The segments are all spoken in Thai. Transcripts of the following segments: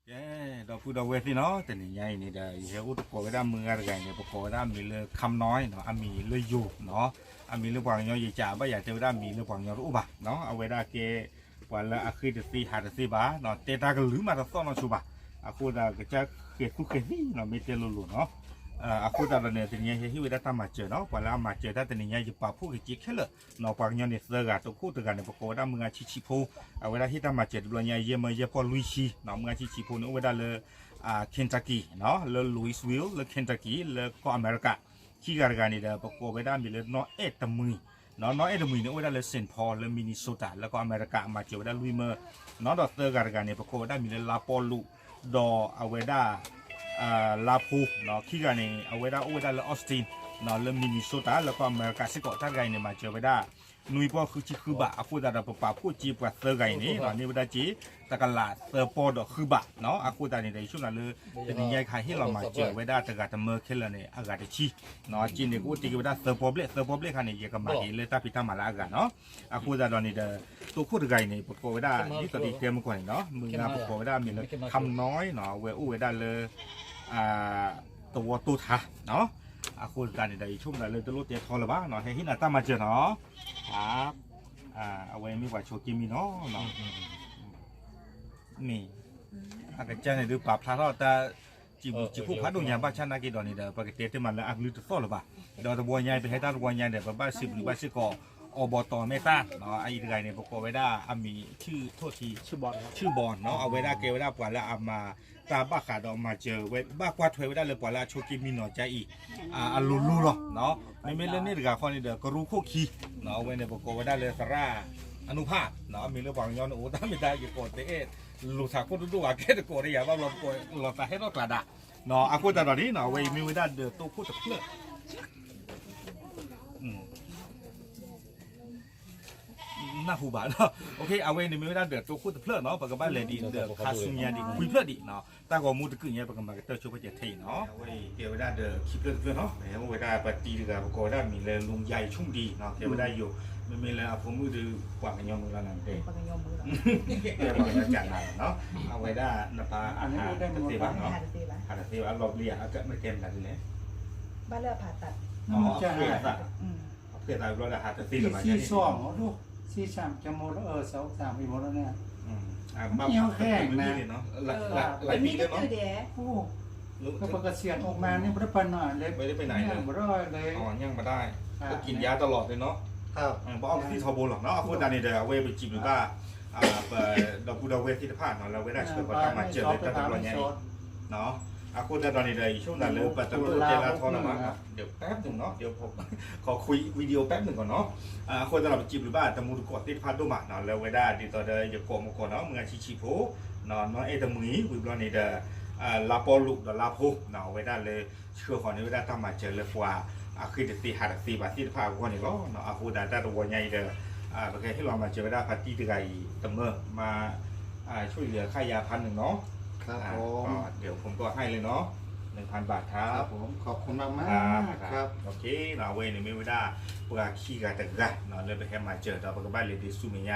เราพูดเอาไว้ที่เนาะแต่นี่ใหญ่นี่ได้เฮอุตโกได้มืออะไรกันเนี่ยปกได้มีเลยคำน้อยเนาะมีเลยอยู่เนาะมีเลยกว่างยอยิ่จ่าบ่อยากจะได้มีเลยกว่างยอรู้ป่ะเนาะเอาไว้ได้เกวันละคือจะซีหาจะซีบ้าเนาะเตตากลืมมาตะซ้อนชูบ่ะคูได้ก็จะเกิดคู่เกิดนี่เนาะไม่เจอลุเนาะคูได้เราเนี่ยแต่เนี่ยที่วิธีทำมาเจอเนาะวันละมาเจอได้แต่เนี่ยจะป่าผู้กิจแค่เลยเนาะกว่างยอเนี่ยเสือกตัวคู่ตัวกันเนี่ยปกได้มือชิโพเอาไว้ได้ที่ทำมาเจอตัวเนี่ยเยี่ยมเยี่ยพอลุยชีเนาะมือชิโพเนี่ยเอาไว้ได้เลยเคนตักกี้เนาะเลยลุยส์วิลเลยเคนตักกี้เลยก็อเมริกาที่การนี่เด้อปกไว้ได้มีเลยน้อยเอตมือเนาะน้อยเอตมือเนี่ยไว้ได้เลยเซนต์พอลเลยมินนิโซตาแล้วก็อเมริกามาเจอไว้ได้ลุยเมอร์เนาะดอกเตอร์การเนี่ยปกไว้ได้มีเลยลาปอลูดอเอาไว้ได้ลาพูเนาะที่การนี่เอาไว้ได้เลยออสตินเนาะเลยมินนิโซตาแล้วก็อเมริกาสกอตท่าการเนี่ยมาเจอไว้ได้นุยพอคือจีคือบะaku dah dapat papuจีbuat sergai ni ni dahจีตะกลาเซอร์ปอดคือบะเนาะaku dah ni dariช่วงนั้นเลยแต่นี่ยายขายให้เรามาเจอไว้ได้ตะกาตะเมอร์เคลนี่อากาศชีเนาะจีนี่กูตีไว้ได้เซอร์ปอบเล็กคันนี้ยังก็มาเห็นเลยตาพิธามาละกันเนาะaku dahนี่เด้อตัวคู่ตะไกนี่ปกไว้ได้นี่ตัวดีเตรียมก่อนเนาะมืองาปกไว้ได้มีเลยคำน้อยเนาะเว้ไว้ได้เลยตัวทาเนาะaku dah ni dariช่วงนั้นเลยตัวรถเตี้ยทอละบ้างเนาะให้หินตามาเจอเนาะครับเอาไว้มีกว่าโชกิมิเนาะนี่อากาศจะเนี่ยดูปรับพลาดเราแต่จีบพัดดวงยามบ้านชั้นนักกีฬานี่เด้อปกติที่มันแล้วอักลือตัวโซ่หรือเปล่าเดี๋ยวตัวบัวใหญ่ไปให้ตาบัวใหญ่เดี๋ยวบ้านสิบหรือบ้านสิบก่ออบตเมตาเนาะไอ้ที่ไงเนี่ยปกไว้ได้มีชื่อโทษทีชื่อบอลเนาะเอาไว้ได้เกไว้ได้ปล่อยแล้วเอามาตาบ้าขาดออกมาเจอไว้บ้ากวาดถอยไว้ได้เลยปล่อยแล้วโชกิมิเนาะใจอีลูหรอเนาะไม่เล่นนี่หรือกับคนนี้เดี๋ยวก็รู้คู่ขี้เนาะเอาไว้เนี่ยปกไว้ได้เลยสระอนุภาพเนาะมีเรื่องบางย้อนโอ้ถ้าไม่ได้อยู่โกรธเตะลูกสาวคนดูว่าแค่จะโกรธได้ยังว่าเราตาให้เรากระดาเนาะอากูแต่ตอนนี้เนาะไว้มีไว้ได้เดือดตัวคู่ตะเพื่อน่าหูบาเนาะโอเคเอาไว้ในไม่ได้เดือดตัวคู่ตะเพื่อเนาะปกติเลยดีเดือดคาสุญญาดีคุยเพื่อดีเนาะแต่ก็มูตะกึ่งเนี่ยปกติเตอร์ช่วยจะเทเนาะไว้เกี่ยวได้เดือดคิดเพื่อเนาะแล้วไว้ได้ปฏิเดือดปกติได้มีเลยลุงใหญ่ชุ่มดีเนาะเกี่ยวได้อยู่ไม่มีเลยผมมือดูกว่ากันยอมมือละนั่นเองกว่ากันยอมมือละเกี่ยวกับจัดหนักเนาะเอาไว้ได้นภาอาหารเกษตรเนาะอาหารเกษตรรอบเรียกก็ไม่เต็มกันเลยบ้านเลือผ่าตัดอ๋อเกษตรเกษตรเราอาหารเกษตรมาที่สองลูกที่สามจะหมดแล้ว2-3อีกหมดแล้วเนี่ยเหี่ยวแห้งนะเนาะหลายปีแล้วเนาะโอ้ก็ประกาศเสียงออกมานี่ไม่ได้ไปหน่อยเลยไม่ได้ไปไหนเลยไม่ได้เลยอ๋อยังมาได้ก็กินยาตลอดเลยเนาะครับเพราะเอาที่ทอโบหรอกเนาะพูดตอนนี้เดี๋ยวเอาไว้ไปจิบหรือว่าเราพูดเอาไว้ที่ผ่านเนาะเราไว้ได้ช่วยกันมาเจอเลยตั้งแต่วันนี้เนาะคุณตอนนี้เลยช่วงนั้นเลยปัตตานีเจราทอนมาเดี๋ยวแป๊บหนึ่งเนาะเดี๋ยวผมขอคุยวิดีโอแป๊บหนึ่งก่อนเนาะคนตลอดจิบหรือว่าตะมูดกอดติดพัดดูมาเนาะแล้วไว้ได้ดีต่อเดี๋ยวจะโกงก่อนเนาะเมื่อชิโพเนาะน้อยเอตมือวิบลอนี่เดลาปอลุกเดลาโพเนาะไว้ได้เลยเชื่อคนนี้ไว้ได้ทำมาเจอเลยว่าคือจะตีหัดตีบาตีพาคนนี้ก็เนาะคุณได้แต่ตัวใหญ่เด้อโอเคที่เรามาเจอไว้ได้พัดตีไก่ตะเมื่อมาช่วยเหลือค่ายา1,000เนาะครับผมเดี๋ยวผมก็ให้เลยเนาะ1,000 บาทครับผมขอบคุณมากครับโอเคเราเว้ยนี่ไม่ได้ปลาขี้กาตะกันเนาะเลยไปแค่มาเจอเราปกบ้านเลยดิซูเมีย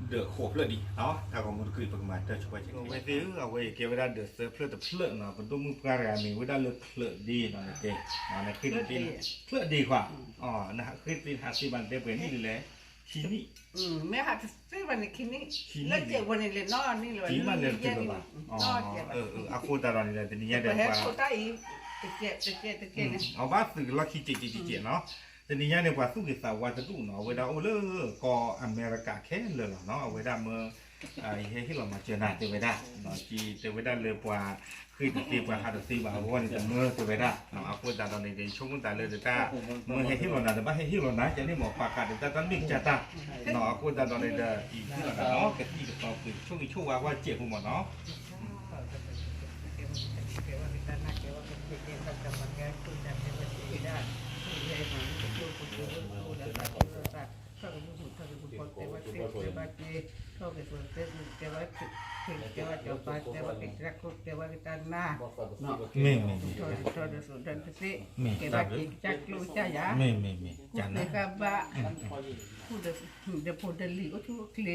เดือดโขบเลยดิเนาะถ้าของมุดคือปกมาเจอช่วยเช็คเอาไว้ซื้อเอาไว้เกี่ยวกับเดือดเสือเพลิดเพลิดเนาะเป็นตัวมือปลาอะไรมีไว้ได้เลือดเพลิดดีเนาะเจ๊เนาะในคลิปนี้เพลิดดีกว่าอ๋อนะคลิปนี้50 บาทเต็มเป็นนี่เลยทีนี้ไม่ค่ะซื้อวันนี้คิดนี่แล้วเจ็บวันนี้เลยนอนนี่เลยทีมันเลยเป็นแบบอ๋ออาคูตาตอนนี้เลยแต่นี่เดี๋ยวว่าตะเกียบเอาบ้าสื่อเราขี้เจี๊ยเนาะแต่นี่เนี่ยว่าสู้กับสาวว่าจะดูเนาะเวลาโอ้เล่ก็อเมริกาแค่เลยเนาะเวลาเมื่อให้เรามาเจอหน้าเตเวดาเนาะจีเตเวดาเลยกว่าคือตีกว่าหาตีว่าวันจะเมื่อเตเวดาเนาะอาคูตาตอนนี้ในช่วงตาเลยเดี๋ยวตาเมื่อให้เราหน้าแต่ว่าให้เราหน้าจะนี่หมอปากกัดเดี๋ยวตาตั้งบิ๊กจัดตาเนาะอาคูตาตอนนี้เดี๋ยวอีกที่เราเนาะกับที่เราคือช่วงว่าเจ็บหัวเนาะพูดเดี๋ยวพูดเดลีก็ทุกเคล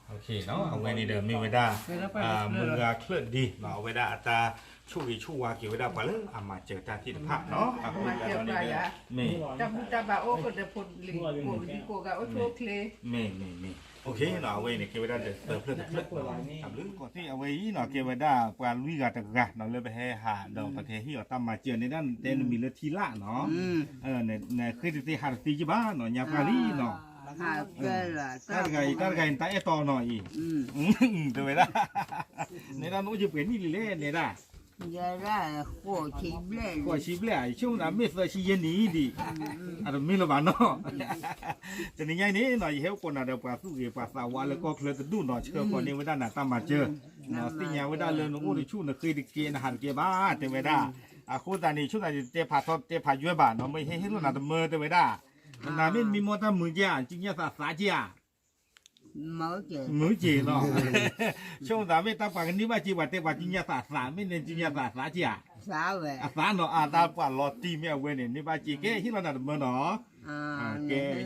โอเคเนาะเอาไว้นี่เดิมมีเวลามือเคลื่อนดีเนาะเวลาอัตราช่วยช่วยเกี่ยวเวลาไปเลยมาเจอตาที่ภาพเนาะคุยกันตอนนี้มีจับโอ้ก็จะพูดลิโกดิโกกับโอ้โชคเลยมีโอเคเนาะเอาไว้นี่เกี่ยวเวลาเดินเติมเพื่อนทำเรื่องก่อนที่เอาไว้เนาะเกี่ยวเวลาการลุยกันตะกะเนาะเลยไปให้หาดอกประเทศที่เราตั้มมาเจอในด้านเดนมีเลทีละเนาะในเคยที่หาดตีจิบ้าเนาะยาปารีเนาะtarga entah itu no i. Tu beda. Nera no je peni le nera. Ya lah, Ko cible, chung na mis la si yen ni di. Ada milo ba no. Teni nyai ni no i heu ko na da pa su ge pa sa wa le ko khle tu no chhe ko ni weda na ta ma che. No ti nya weda le no o ri chu na kei de ke na han ke ba te weda. A ko ta ni chu na te pha tho te pha yue ba no mai he he lo na de me te weda. Na min mi mo ta mu ja, jin ya sa ja. Mới chỉ nó xong ta biết ta phải cái mà chỉ bảo thế bảo chỉ nhà xã mới nên chỉ nhà xã chỉ à xã vậy xã nó ta phải lo tìm mẹ quên này nếu mà chỉ cái khi nó mơ nó cái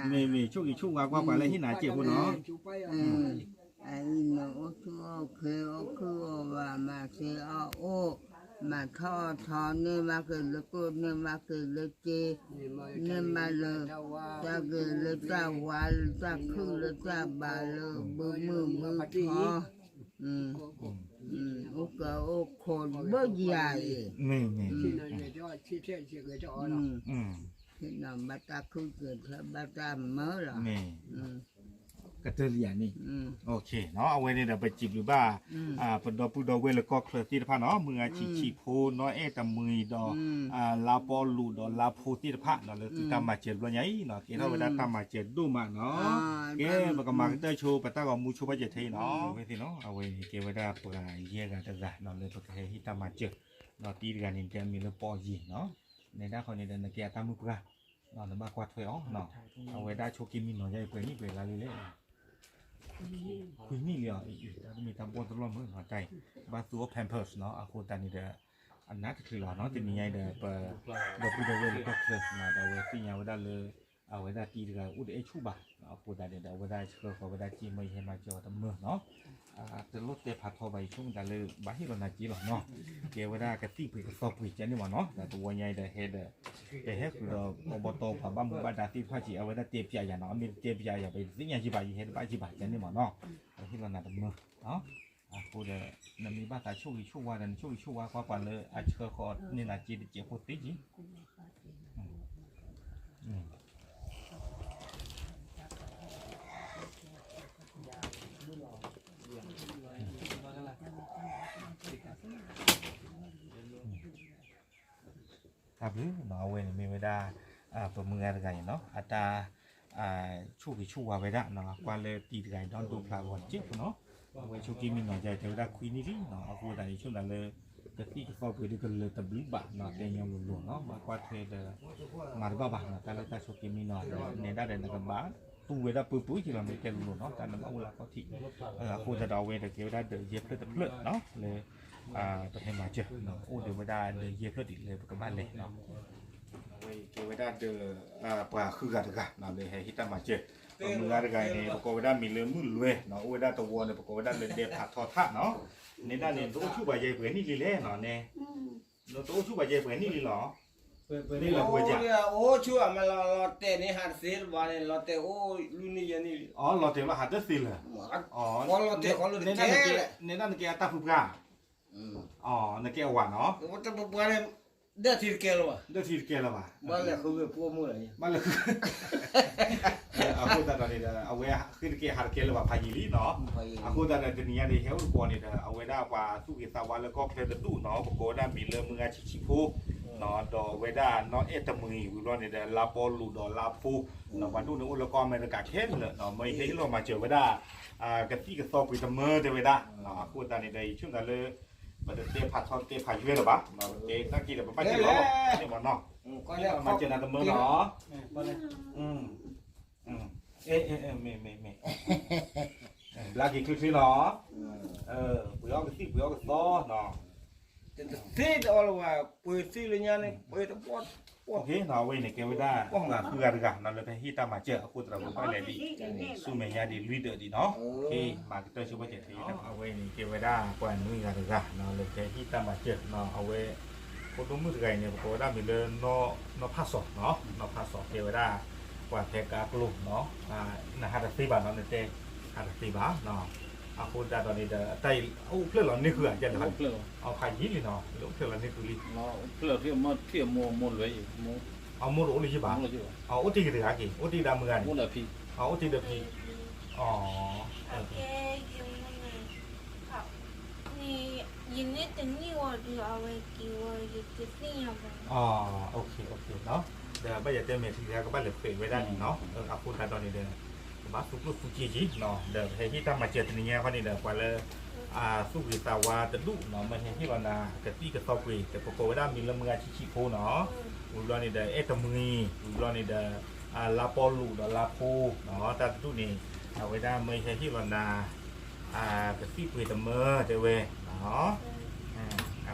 mình chút qua phải lấy khi nào chịu của nó anh nó cứ mà sẽ mà thọ nên mà cái lực nên mà cái lực chi nên mà lực ta cái lực ta hòa ta khứ lực ta bà lực bự thọ ô khôn bớt dài khi nào bà ta khứ cái bà ta mới rồiกระเทยนี่โอเคเนาะเอาไว้นี่เดี๋ยวไปจิบหรือบ้าปดปูดอเวลก็เคลื่อนที่ผ้าเนาะมือฉีโพเนาะตะมือดอลาปอลูดอลาโพที่ผ้าเนาะเลยตามมาเจ็ดวันยัยเนาะเกี่ยวกับเวลาตามมาเจ็ดดูมาเนาะเกี่ยวกับมาเตอร์โชว์ปะตากับมูชูปะเจ็ดเทเนาะไว้ที่เนาะเอาไว้เกี่ยวกับเวลาปลายเยี่ยกันตะกะเนาะเลยปกติที่ตามมาเจ็ดเนาะตีกันนี่จะมีเรื่องปอยีเนาะในด้านคนนี้เดินตะเกียตามมือปลาเนาะเดี๋ยวมากวาดถ้วยอ๋อเนาะเอาไว้ได้โชว์กิมินเนาะยัยเปนี่เปล่าเลยคุยนี่เลยมีตำบลตลอดเมื่อหัวใจบาสัวแพมเพิร์สเนาะอาคูตานี่เดอันนั้นคือหล่อเนาะจะมีไงเดเปิดพูดเอาไว้ก็เกิดมาเอาไว้ที่ยาวได้เลยเอาไว้ได้ตีเดืออุดเอชูบะเอาพูดได้เดี๋ยวเอาไว้ได้เชื่อเขาไว้ได้จีไม่ให้มาเจอตำเมื่อเนาะจะลดเตะผัดทอใบช่วงแต่เลยบ้าที่เราหน้าจีหรอเนาะเกี่ยวไว้ได้กระติกไปกระสอบปุ๋ยจันนี่หว่าเนาะแต่ตัวใหญ่เดเฮดเฮ็ดคือเราอบตผ่าบ้านบ้านดาที่พ่อจีเอาไว้ได้เตะปีอย่างเนาะมีเตะปีอย่างไปสิ่งอย่างจีบายเฮ็ดบ้านจีบายจันนี่หว่าเนาะที่เราหน้าตำเมื่อเนาะพูดนั่นมีบ้านตาช่วยช่วยว่านั่นช่วยว่าความปั่นเลยเชื่อเขานี่หน้าจีเจี๋ยพูดติจีครับหรือหนอเวนี่มีเวลาประเมินอะไรเนาะอัตราช่วยไว้ได้เนาะกว่าเลยตีไก่ดอนดูพลาวันเจ็บเนาะไว้ช่วยกินมีหน่อยใจเทวดาคุยนี่ดิเนาะเอาพูดอะไรช่วงนั้นเลยจะตีก็ไปดูกันเลยตะบิบะเนาะเตียงยำหลวงเนาะมากว่าเทเดมาบ้าบ้าเนาะแต่เราจะช่วยกินมีหน่อยเนี่ยได้เดินกันบ้างตู้เวลาปุ้ยที่เราไม่เจอหลวงเนาะแต่เราเอาละก็ที่พูดจะเราเวลาเกี่ยวได้เดินเย็บเพื่อเพื่อเนาะเลยไปให้มาเจอเนาะโอ้เดี๋ยวไม่ได้เลยเย็บเพื่อติดเลยกับบ้านเลยเนาะเกี่ยวได้เดินปลาคือกันกันเนาะเลยให้ฮิตามาเจอมืออะไรกันเนี่ยปกติได้มีเรื่องมือรวยเนาะโอ้ได้ตัววัวเนี่ยปกติได้เลยเด็ดผัดทอดท่าเนาะในด้านเนี่ยตัวชูใบใหญ่เผื่อนี่ลีเล่เนาะเนี่ยเราตัวชูใบใหญ่เผื่อนี่ลีหรอนี่แหละหัวจ่าโอ้ชัวมาเราเตะนี่หัดเสียวันนี้เราเตะโอ้ลุนี่ยันนี่อ๋อเราเตะมาหัดเตะสิเลยอ๋อเราเตะเขาเราเตะในด้านเกียร์ตาฟุกาอ๋อในเกียร์หวานเนาะว่าจะปุ๊บอะไรเดือดทีเกลวะเดือดทีเกลวะบ้านเลยคือพวกมืออะไรบ้านเลยเอาพูดตอนนี้เอาไว้ขึ้นเกียร์หัดเกลวะพายิลีเนาะเอาพูดตอนนี้เนี่ยที่เฮลกว่านี่เอาไว้ได้ว่าสู้กิจวัตรแล้วก็เคลื่อนตู้เนาะปกติได้มีเรื่องมือชิพูเนาะดอเวด้าเนาะตะมือวิโรนี่ลาปอลูดอลาฟูเนาะวันนู้นอุลกรไม่ได้กาเข้มเลยเนาะไม่ให้เรามาเจอเวด้ากะที่กระสอบไปตะมือเวด้าเนาะพูดตอนนี้ได้ช่วงนั้นเลยมันจะเตะผัดทอดเตะผัดเยอะหรือเปล่าเนาะเตะนักกีฬาแบบไม่ใช่หรอนี่มันเนาะก็เนี่ยมาเจอหน้าตะมือเนาะไม่ลากี่คลิปเนาะปุยเอากระติปุยเอากระซ้อเนาะที่เอาละว่าปุยที่เลยเนี่ยปุยตะปอด โอเคเนาะเว้ยเนี่ยเกวด้าป้องเพื่อกันเนาะเลยไปที่ตามมาเจอกูตระกูลไปเลยดิสู้เมียดีลุยเดือดดีเนาะโอเคมาก็ต้องช่วยเจ็ดทีนะเอาเว้ยนี่เกวด้ากว่านุ้ยกันเลยเนาะเลยไปที่ตามมาเจอเนาะเอาเว้ยคนต้องมือไกเนี่ยกูได้มีเลยเนาะพัสสเนาะเนาะพัสสเกวด้ากว่าเทกากลุ่มเนาะนะฮะตีบานเนาะเนี่ยเตฮะตีบานเนาะอาพูดได้ตอนนี้เด้อแต่เอาเพื่อนเรานี่คืออะไรกันเอาใครยิงเลยเนาะแล้วเพื่อนเรานี่คือลิ nó phở kia mà kia mua lấy mua เอาหมดโอ้เลยใช่ปะ mua chứ เอาโอ้ตีกันเลยกี่โอ้ตีดำเหมือนกัน mua là phi เอาโอ้ตีเดือดพีอ๋อ OK，叫那个好，你今天等你我就要会给我一个这样吧。 อ๋อโอเคเนาะเดี๋ยวไม่อยากเติมเมทีแล้วก็บ้านเหลือเปลี่ยนไว้ได้เนาะเอาพูดกันตอนนี้เด้อมาสุกลุกสุกี้จีเนาะเดี๋ยวให้ที่ตั้งมาเจอตัวนี้เนี่ยคนนี้เดี๋ยวกว่าเลยสุกิตาวาตะลุเนาะมันเห็นที่เรานาแต่ตีกับซอกวีแต่ปกติว่ามีละมือชิโพเนาะอุลอนี่เด้อเอตมืออุลอนี่เด้อลาปอลูเด้อลาโพเนาะแต่ตุนี่เอาไว้ได้ไม่ใช่ที่เรานาแต่ตีคุยแต่เมื่อเจ้าเวเนาะ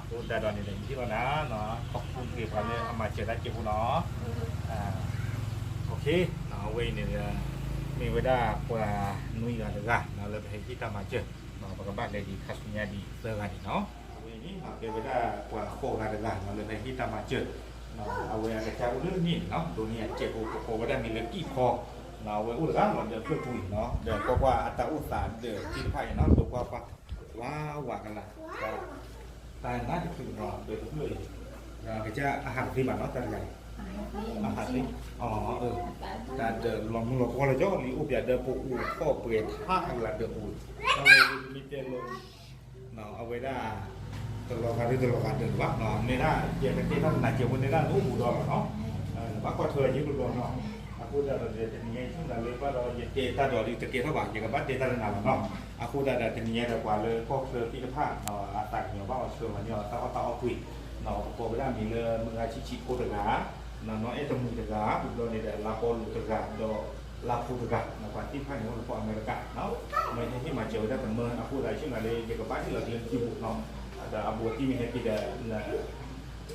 พูดแต่ตอนนี้เดี๋ยวที่เรานะเนาะขอบคุณที่มาเลยเอามาเจอได้เจ้าเนาะโอเคเอาไว้เนี่ยมีเวลากว่านุ่ยกันเลยนะเราเลยไปที่ตามมาเจอมาประกอบบ้านเลยดีคัสเนียดีเซอร์กันเนาะวันนี้มาเวลากว่าโคกันเลยนะเราเลยไปที่ตามมาเจอเอาไว้กระจายเรื่องนี้เนาะตัวนี้เจ็บโคก็ได้มีเรื่องกี่คอเราไว้อุดกันเราเดินเพื่อปุ๋ยเนาะเดินก็ว่าอัตราอุตสาหเดินที่ไผ่เนาะตัวว่าว้าวกันละตายน่าจะถึงรอโดยทุกเลยก็จะอาหารที่บ้านเนาะแต่ไงอาหารนี่อ๋อแต่เดินลองลองอะไรจ้าหรืออุปยาเดินปูอูข้อเปลี่ยนท่าอะไรเดินอูเอาไว้มีเจลเนาะเอาไว้ได้ตลอดการเดินวัดเนาะในด้านเกี่ยวกับที่ท่านหนักเกี่ยวกับในด้านอู่ดอนเนาะวัดก็เธอยิ่งดอนเนาะพูดได้เราจะเป็นยังไงช่วงนั้นเลยว่าเราจะเจตาดอดีจะเกี่ยวกับว่าเกี่ยวกับบัตรเจตาหนาเนาะพูดได้แต่เป็นยังไงแต่กว่าเลยก็เธอที่จะพลาดเนาะต่างเหนียวว่าเธอมันเนี่ยต้องเอาคุยเนาะพอไปได้มีเลยมือชิโคตรกาnó itu mudah, bukan ini lapor mudah, do lapor mudah. Nah, pasti kan yang lapor Amerika, no, macam ni macam ada teman aku dah cuma ada jaga pasti lagi yang sibuk, no, ada abu tim yang tidak,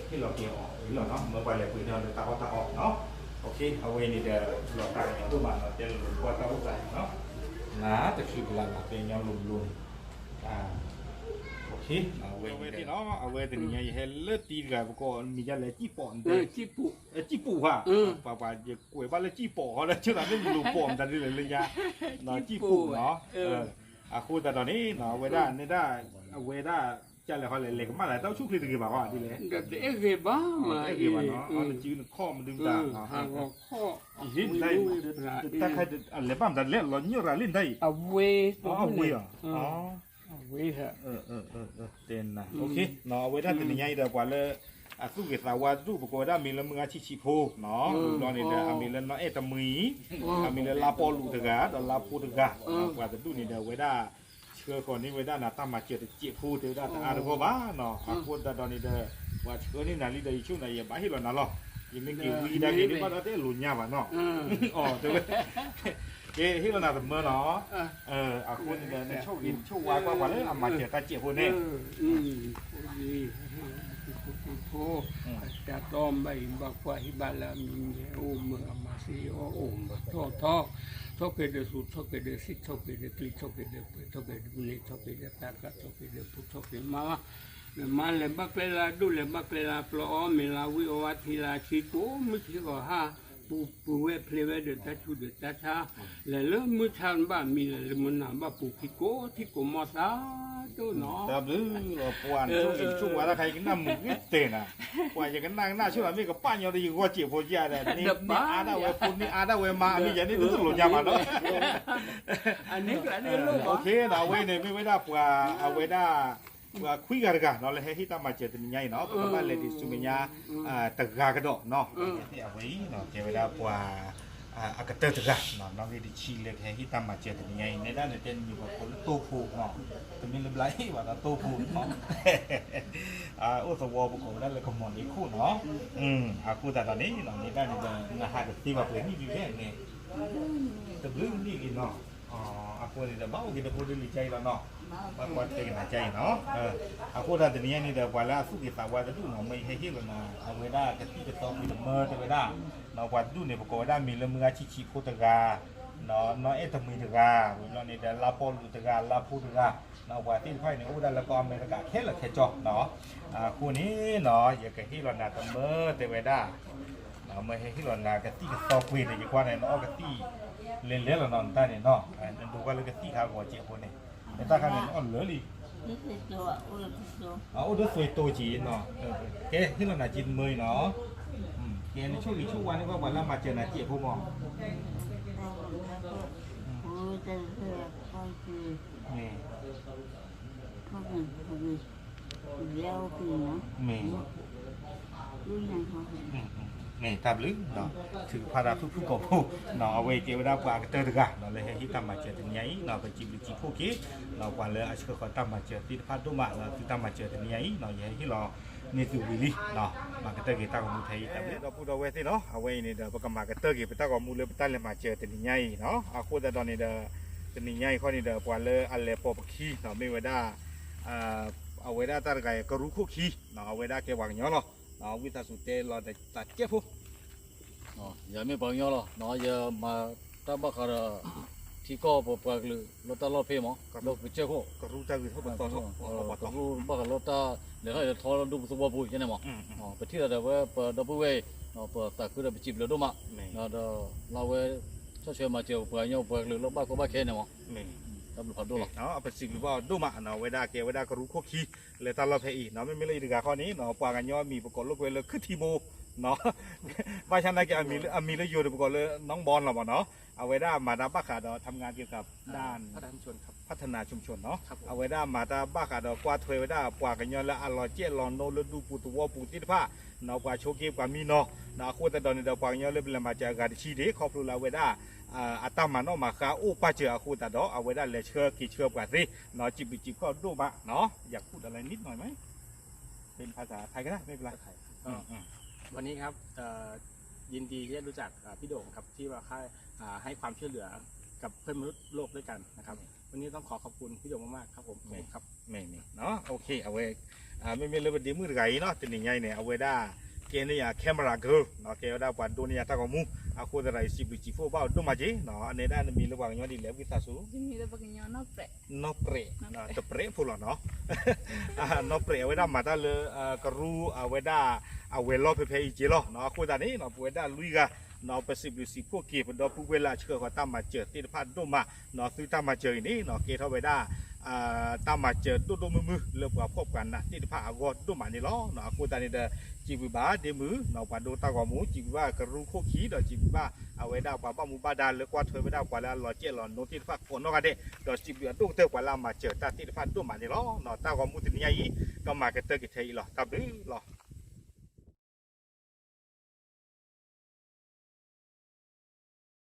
ที่เราเกี่ยวนี่เราเนาะเมื่อไปเลยคุยเราตาออกเนาะโอเคเอาไว้นี่เดี๋ยวเราตายอย่างตัวมันเราจะหลุดว่าตาใส่เนาะนะแต่คือเวลาเป็นยังหลุดโอเคเอาไว้ที่เนาะเอาไว้แต่เนี่ยเห็นเลือดตีกันก็มีอะไรจี้ปอนจี้ปูฮะป่าจะกล้วยบ้านเลยจี้ปอแล้วเชื่อไหมไม่รู้ปอนแต่เลยยาเนาะจี้ปูเนาะคู่แต่ตอนนี้เนาะเวด้าเนี่ยได้เวด้าจะเลยเขาเลยเล็กมาแล้วต้องชุบคลีตะกี้บอกว่าดีเลย Gak ege ba ma เกี่ยวเนาะมันจืดข้อมันดึงตาเนาะ ข้อ อีกได้แต่ใครอะไรบ้างแต่เล่นร้อนยี่ราเล่นได้ เอาเว เอาเวียอ๋อ เอาเวฮะ เต็นนะโอเคเนาะเอาไว้ได้เป็นยังไงเดี๋ยวกว่าเลยสู้เกษาวาสู้ประกอบได้มีละมืออาชีพโพเนาะตอนนี้เดี๋ยวมีละเนาะเอตมือมีละลาปอลูตะกาดลาปูตะกากว่าจะดูนี่เดี๋ยวไว้ได้เชื่อก่อนนี้ไว้ได้นะตั้งมาเกี่ยวกับจีพูดเดี๋ยวได้แต่อะไรก็บ้าเนาะพูดแต่ตอนนี้เดี๋ยวว่าเชื่อนี่นาลีเดี๋ยวช่วงไหนยังบ้าให้เราหน่ะหรอยังไม่เกี่ยววีได้กี่บ้าได้หลุนยาบ้าเนาะอ๋อเดี๋ยวเกี่ยวให้เราหน่ะเมื่อเนาะเอาคนเดี๋ยวในช่วงอินช่วงวันกว่าเลยเอามาเกี่ยวกับจีพูดเนี่ย ดีโพจะต้อมใบบักว่าฮิบาลามินโอมมาซีโอโอมท่อเกเดสุท่อเกเดสิท่อเกเดตลิท่อเกเดเปท่อเกเดบุนีท่อเกเดตากะท่อเกเดพุท่อเกมาleบักเลลาดูleบักเลลาปลอมลาวิโอวัติลาชิโกมิชิโกฮาปูเวเพลเวเดตัชูเดตัชาleมือชันบ้ามีleมุนาบ้าปูคิโกที่โกมอซาตัวเนาะ แต่ดื้อเราปวนช่วงวันละใครกินน้ำมึงเต้นอ่ะปวนอย่างกันนั่งหน้าช่วงนี้ก็ปั้นยอดดีกว่าเจี๋ยวพอยาเลยนี่อาดาเวปุ่นนี่อาดาเวมานี่อย่างนี้ดูหลุดยามาเนาะ อันนี้ก็อันนี้ลูก โอเคเราเว้ยเนี่ยไม่ได้ปวาเอาไว้ได้ว่าคุยกันกันเนาะเลยให้ที่ตามมาเจอตัวนี้เนาะเพราะว่าเลยดิสุเมียตะกากระโดดเนาะที่เอาไว้เนาะเจอเวลาปวาอากาศตะกาเนาะน้องที่ชีเลยให้ที่ตามมาเจอตัวนี้ในด้านเนี่ยเป็นอยู่กับคนโตผูกเนาะจะมีเรื่องไรว่าเราโตผูกเนาะอุตสาหประกอบได้เลยขมอนอีกคู่เนาะคู่แต่ตอนนี้เนาะในด้านเนี่ยนะฮะที่ว่าเปิดนี่วิเวกเนี่ยแต่เรื่องนี่กินเนาะ อ๋ออากูนี่เดี๋ยวบ้ากินกูดีใจแล้วเนาะบ้ากว่าเต็งหนาใจเนาะอากูท่านตัวนี้นี่เดี๋ยวกว่าแล้วสุกิตาว่าจะดูเนาะไม่ให้ที่แล้วนะเอาไว้ได้กะที่จะต้องมีเมื่อจะไว้ได้เนาะกว่าดูเนี่ยประกอบได้มีเรื่องมือชิโคตกาเนาะเนาะเอตมีตกาเนาะนี่เดี๋ยวลาปอลูตกาลาพูตกาเนาะกว่าที่ไพ่เนี่ยอู้ได้แล้วก็อเมริกาแค่ละแค่จอกเนาะคู่นี้เนาะอย่ากะที่เราหนาตัวเมื่อจะไว้ได้เนาะไม่ให้ที่เราหนากะที่จะต้องคุยแต่ยิ่งกว่าเนี่ยเนาะกะที่เล่นๆแล้วนอนใต้เนี่ยเนาะนั่นดูว่าเลยกะที่ข้าวหัวเจี๊ยบคนเนี่ยแต่ตาข้างเนี่ยอ่อนเหลือลี นี่คือตัวอุลตร้า เอาด้วยสวยโตจีนเนาะเกที่เราหนาจีนเมยเนาะเกในช่วงอีกช่วงวันนี้ก็วันละมาเจอหนาเจี๊ยบผู้มอง ผู้จะเลือกก็คือ นี่ เขาเป็นเลี้ยวคือเนาะ นี่ รุ่นไหนเขาเป็น นี่ทับลึกเนาะถือพาราผู้กบผู้เนาะเอาไว้เกี่ยวกับปลากระเตอร์กะเนาะเลยให้ที่ตามมาเจอถึงไงเนาะไปจีบผู้กี้เนาะกว่าเลยอาชีพเขาตามมาเจอที่พัดดุมาเนาะที่ตามมาเจอถึงไงเนาะยังที่เรานี่คือวิลลี่เนาะมากระเตอร์กีตาร์ของมือไทยแต่เราพูดเอาไว้ที่เนาะเอาไว้นี่เดี๋ยวประกอบมากระเตอร์กีตาร์ของมือเลยตั้งเลยมาเจอถึงไงเนาะอาคูแต่ตอนนี้เดี๋ยวถึงไงข้อนี้เดี๋ยวกว่าเลยอะไรปอบขี้เนาะไม่ไว้ได้เอาไว้ได้ตาไก่ก็รู้คู่ขี้เนาะเอาไว้ได้แกวางเนาะเนาะวิธีสุดเตะเราได้ตัดเจ็บผู้ giờ mấy bao nhiêu rồi nó giờ mà ta bắt đầu thì có bộ bạc lử nó ta lo phê mà lo bị chơi khô ก็รู้จักอยู่เท่ากับตอนเขา ก็รู้บักเราตาเดี๋ยวให้ทอดูสบัวปุยใช่ไหมหมออ๋อไปที่เราว่าเปิดดับเบิลเวย์เนาะเปิดตักคือเราไปจีบเราดูมาเนาะเราเว้ชอบเชื่อมาเจอเปิดเนี่ยเปิดหรือเราบ้าก็บ้าแค่เนี่ยหมอดับเบิลพัดดูหรอ เนาะเอาไปสิ่งหรือว่าดูมาเนาะเวลาเกเวลาก็รู้โคขี้เลยตอนเราเพย์เนาะไม่เลยดีกว่าข้อนี้เนาะปากันย่อมีประกอบลูกเวลคือทีโมเนาะว่าฉันนะแกมีเลยอยู่ประกอบเลยน้องบอลหรอเนาะเอาไว้ได้มาดาบ้าขาดทำงานเกี่ยวกับด้านพัฒนาชุมชนเนาะเอาไว้ได้มาดาบ้าขาดกวาดถวยไว้ได้ปากันย่อแล้วอร่อยเจี๊ยลอนโนฤดูปูตัวปูติดผ้าเนาะกว่าโชว์เกมกว่ามีเนาะเนาะคู่แต่ตอนนี้เดี๋ยวปากันย่อเลยเป็นมาจากการชีดีครอบครัวเราไว้ได้อาตมาเนาะมาค้าอู้ป้าเจอคู่แต่ดอกเอาไว้ได้เลยเชื่อกี่เชื่อกว่าสิเนาะจิบก็ดูมาเนาะอยากพูดอะไรนิดหน่อยไหมเป็นภาษาไทยก็ได้ไม่เป็นไร วันนี้ครับยินดีที่ได้รู้จักพี่โด่งครับที่ว่าให้ความช่วยเหลือกับเพื่อนมนุษย์โลกด้วยกันนะครับวันนี้ต้องขอขอบคุณพี่โด่งมากๆครับผมครับ ไม่เนาะโอเคเอาไว้ไม่เลยเดี๋ยวมือไก่เนาะตัวนี้ไงเนี่ยเอาไว้ได้เกณฑ์เนี่ยแคมราเกิร์ลเนาะเกณฑ์ได้ปันตัวนี้ตากมูเอาคู่อะไรจิบบ้าดูมาจีเนาะอันนี้ได้มีระหว่างย้อนดีแล้ววิตาสู มีแต่ปากเงี้ยนอกเปรต นอเปรเนาะตะเปรพูดหรอเนาะนอเปรเอาไว้ได้มาได้เลยกรู้เอาไว้ได้เอาเวลาเพย์จีโร่เนาะคู่ตานี้เนาะไว้ได้ลุยกันเนาะไปสิพวกเก็บดอกผู้เวลาเชื่อเขาตามมาเจอที่พัดดูมาเนาะซื้อตามมาเจอนี่เนาะเกเข้าไปได้ตามมาเจอดูมือเริ่มกับพบกันนะที่พัดอากอดดูมานี่ล้อเนาะคู่ตานี้เดจีบบ้าเดมือเนาะปันดูตากว่ามูจีบว่ากระรู้โคขี้เดจีบบ้าเอาไว้ได้กว่าบ้ามูบ้าดานหรือกว่าเธอไว้ได้กว่าแล้วหล่อเจหล่อโนที่พัดฝนนอกกันเด้เดจีบดูเตอกว่าเรามาเจอตาที่พัดดูมานี่ล้อเนาะตากว่ามูที่นี่ก็มาเกตเตอร์กิเทยหรอตับดื้อหรอ